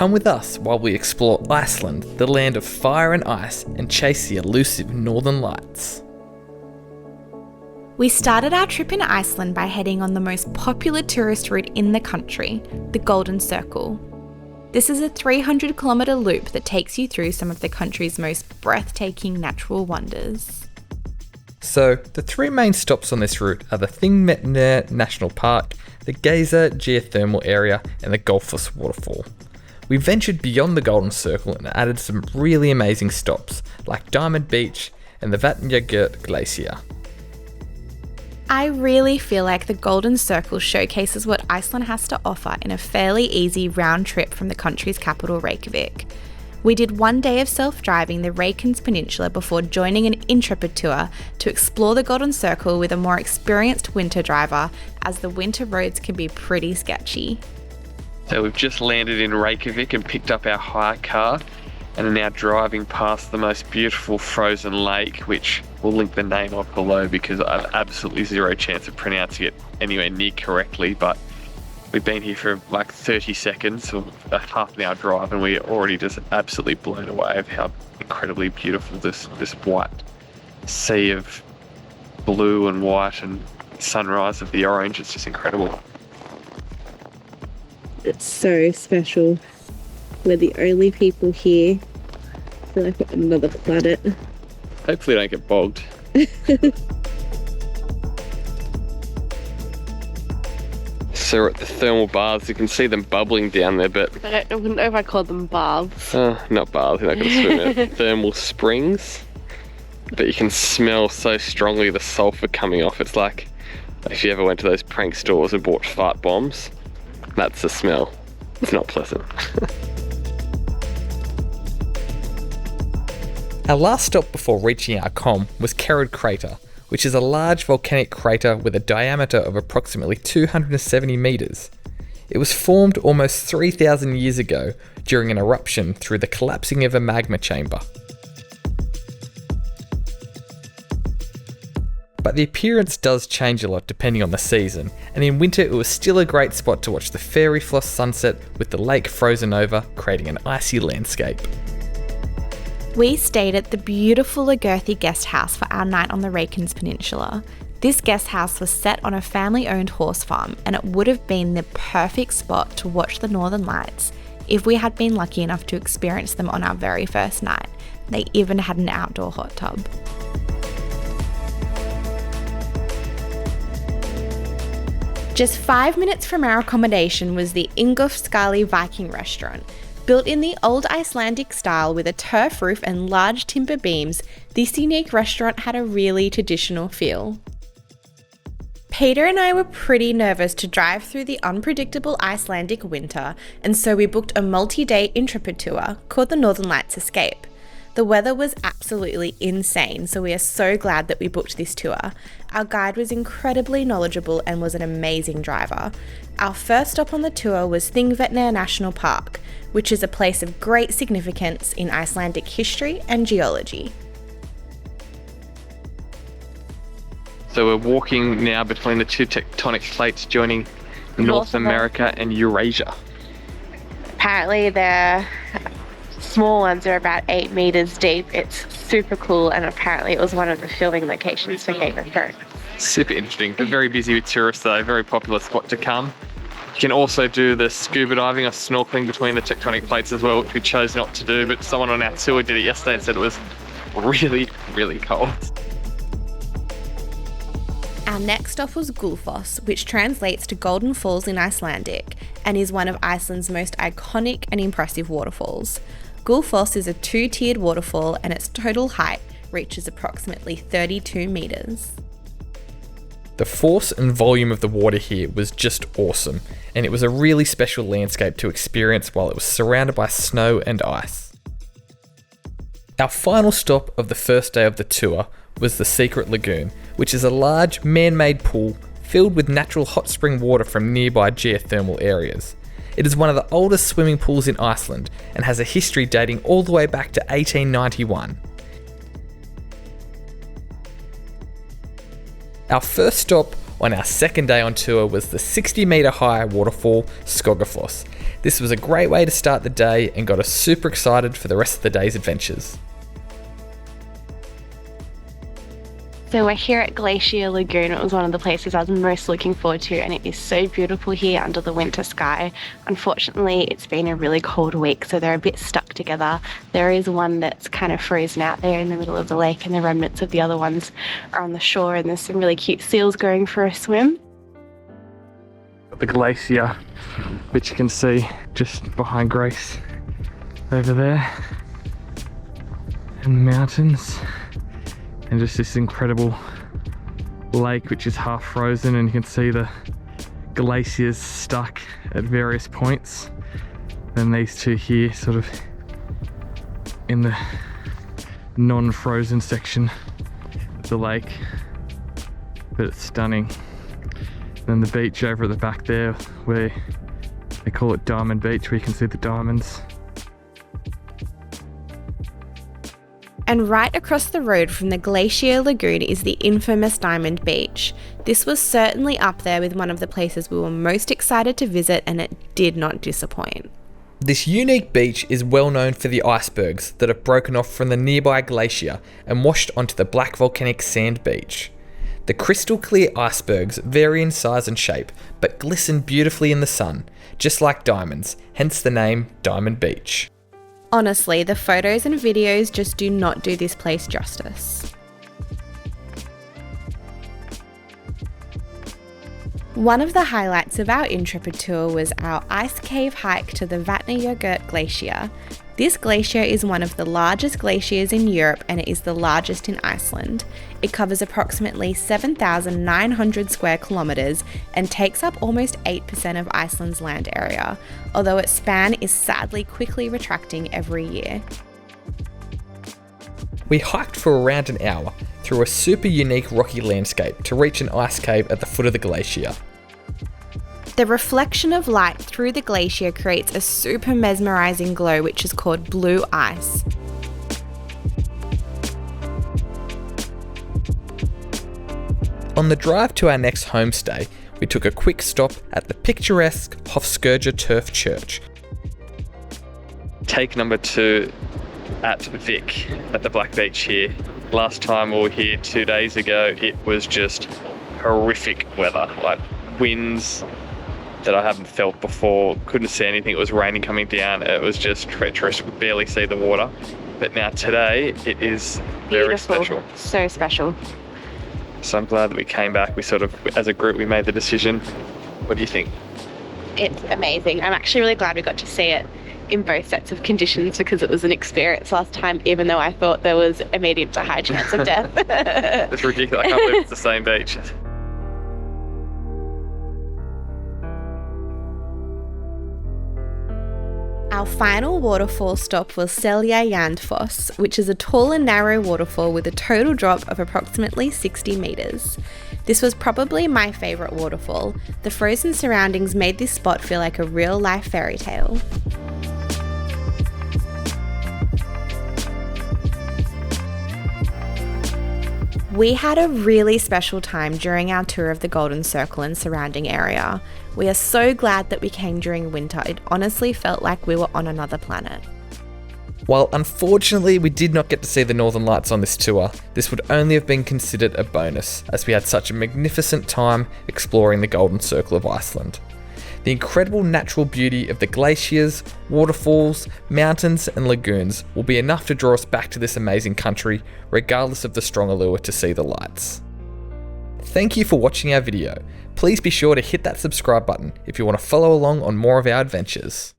Come with us while we explore Iceland, the land of fire and ice, and chase the elusive northern lights. We started our trip in Iceland by heading on the most popular tourist route in the country, the Golden Circle. This is a 300-kilometre loop that takes you through some of the country's most breathtaking natural wonders. So, the three main stops on this route are the Thingvellir National Park, the Geyser Geothermal Area, and the Gullfoss waterfall. We ventured beyond the Golden Circle and added some really amazing stops, like Diamond Beach and the Vatnajokull Glacier. I really feel like the Golden Circle showcases what Iceland has to offer in a fairly easy round trip from the country's capital, Reykjavík. We did one day of self-driving the Reykjanes Peninsula before joining an Intrepid tour to explore the Golden Circle with a more experienced winter driver, as the winter roads can be pretty sketchy. So we've just landed in Reykjavík and picked up our hire car and are now driving past the most beautiful frozen lake, which we'll link the name of below because I have absolutely zero chance of pronouncing it anywhere near correctly, but we've been here for like 30 seconds or a half an hour drive and we're already just absolutely blown away of how incredibly beautiful this white sea of blue and white and sunrise of the orange. It's just incredible. It's so special. We're the only people here. I feel like we're on another planet. Hopefully don't get bogged. So we're at the thermal baths. You can see them bubbling down there, but I wouldn't know if I called them baths. not baths, you're not going to swim in it. Thermal springs. But you can smell so strongly the sulphur coming off. It's like if you ever went to those prank stores and bought fart bombs, that's the smell. It's not pleasant. Our last stop before reaching our comm was Kerid Crater, which is a large volcanic crater with a diameter of approximately 270 metres. It was formed almost 3,000 years ago during an eruption through the collapsing of a magma chamber. But the appearance does change a lot depending on the season, and in winter it was still a great spot to watch the fairy floss sunset with the lake frozen over, creating an icy landscape. We stayed at the beautiful Akurgerdi guest house for our night on the Reykjanes Peninsula. This guest house was set on a family-owned horse farm, and it would have been the perfect spot to watch the Northern Lights if we had been lucky enough to experience them on our very first night. They even had an outdoor hot tub. Just 5 minutes from our accommodation was the Ingólfsskáli Viking restaurant. Built in the old Icelandic style with a turf roof and large timber beams, this unique restaurant had a really traditional feel. Peter and I were pretty nervous to drive through the unpredictable Icelandic winter, and so we booked a multi-day Intrepid tour called the Northern Lights Escape. The weather was absolutely insane, so we are so glad that we booked this tour. Our guide was incredibly knowledgeable and was an amazing driver. Our first stop on the tour was Thingvellir National Park, which is a place of great significance in Icelandic history and geology. So we're walking now between the two tectonic plates joining North America and Eurasia. Apparently the small ones are about 8 meters deep. It's super cool, and apparently it was one of the filming locations for Game of Thrones. Super interesting, but very busy with tourists though, very popular spot to come. You can also do the scuba diving or snorkeling between the tectonic plates as well, which we chose not to do, but someone on our tour did it yesterday and said it was really, really cold. Our next stop was Gullfoss, which translates to Golden Falls in Icelandic and is one of Iceland's most iconic and impressive waterfalls. Gullfoss is a 2-tiered waterfall and its total height reaches approximately 32 metres. The force and volume of the water here was just awesome, and it was a really special landscape to experience while it was surrounded by snow and ice. Our final stop of the first day of the tour was the Secret Lagoon, which is a large man-made pool filled with natural hot spring water from nearby geothermal areas. It is one of the oldest swimming pools in Iceland and has a history dating all the way back to 1891. Our first stop On our second day on tour was the 60 metre high waterfall Skógafoss. This was a great way to start the day and got us super excited for the rest of the day's adventures. So we're here at Glacier Lagoon. It was one of the places I was most looking forward to, and it is so beautiful here under the winter sky. Unfortunately, it's been a really cold week, so they're a bit stuck together. There is one that's kind of frozen out there in the middle of the lake, and the remnants of the other ones are on the shore, and there's some really cute seals going for a swim. The glacier, which you can see just behind Grace over there, and the mountains. And just this incredible lake which is half frozen, and you can see the glaciers stuck at various points. And these two here sort of in the non-frozen section of the lake. But it's stunning. Then the beach over at the back there, where they call it Diamond Beach, where you can see the diamonds. And right across the road from the Glacier Lagoon is the infamous Diamond Beach. This was certainly up there with one of the places we were most excited to visit, and it did not disappoint. This unique beach is well known for the icebergs that have broken off from the nearby glacier and washed onto the black volcanic sand beach. The crystal clear icebergs vary in size and shape, but glisten beautifully in the sun, just like diamonds, hence the name Diamond Beach. Honestly, the photos and videos just do not do this place justice. One of the highlights of our Intrepid tour was our ice cave hike to the Vatnajokull Glacier. This glacier is one of the largest glaciers in Europe, and it is the largest in Iceland. It covers approximately 7,900 square kilometres and takes up almost 8% of Iceland's land area, although its span is sadly quickly retracting every year. We hiked for around an hour through a super unique rocky landscape to reach an ice cave at the foot of the glacier. The reflection of light through the glacier creates a super mesmerising glow which is called blue ice. On the drive to our next homestay, we took a quick stop at the picturesque Hofskirkja turf church. Take number 2 at Vik at the Black Beach here. Last time we were here 2 days ago, it was just horrific weather, like winds that I haven't felt before. Couldn't see anything. It was raining coming down. It was just treacherous. Could barely see the water. But now today, it is very Beautiful. special. So special. So I'm glad that we came back. We sort of, as a group, we made the decision. What do you think? It's amazing. I'm actually really glad we got to see it in both sets of conditions, because it was an experience last time, even though I thought there was a medium to high chance of death. It's ridiculous. I can't believe it's the same beach. Our final waterfall stop was Seljalandsfoss, which is a tall and narrow waterfall with a total drop of approximately 60 metres. This was probably my favourite waterfall. The frozen surroundings made this spot feel like a real-life fairy tale. We had a really special time during our tour of the Golden Circle and surrounding area. We are so glad that we came during winter. It honestly felt like we were on another planet. While unfortunately we did not get to see the Northern Lights on this tour, this would only have been considered a bonus, as we had such a magnificent time exploring the Golden Circle of Iceland. The incredible natural beauty of the glaciers, waterfalls, mountains and lagoons will be enough to draw us back to this amazing country, regardless of the strong allure to see the lights. Thank you for watching our video. Please be sure to hit that subscribe button if you want to follow along on more of our adventures.